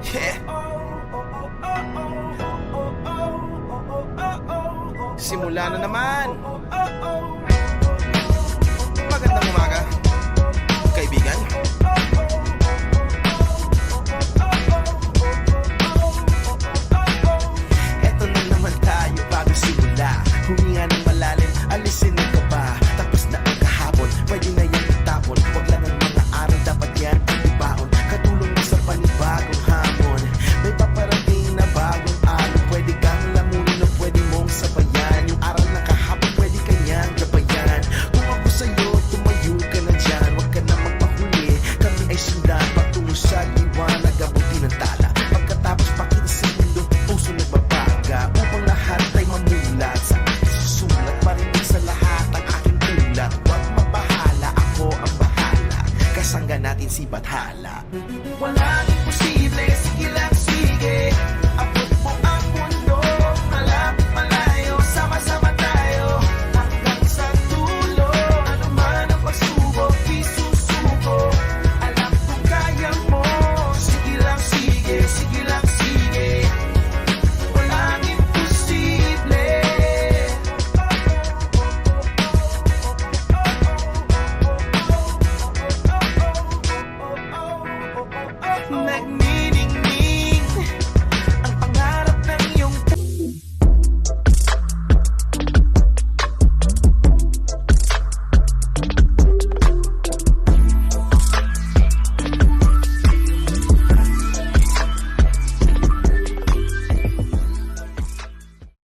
Yeah. Simula na naman. Magandang umaga, kaibigan. Eto na naman tayo bago simula. Huminga ng malalim, alisin ang kaba. Tapos na ang kahapon, pwede na yan itapon. Huwag lang ang mga araw, dapat yan ibaon. Katulong mo sa panibagong hamon. May paparating na bagong araw. Pwede kang lamunin o pwede mong sabayan. Yung araw na kahapon, pwede kanyang gabayan. Kung ako sa'yo, tumayo ka na dyan. Huwag ka na magpahuli, kami ay sundan. Patungo sa liwanag, abutin ang tala. Pagkatapos pakita sa mundo, puso nagbabaga. Upang lahat ay mamulat sa aking susulat. Marinig sa lahat ang aking ulat. Huwag mabahala, ako ang bahala. Kasangga natin si Bathala. Wala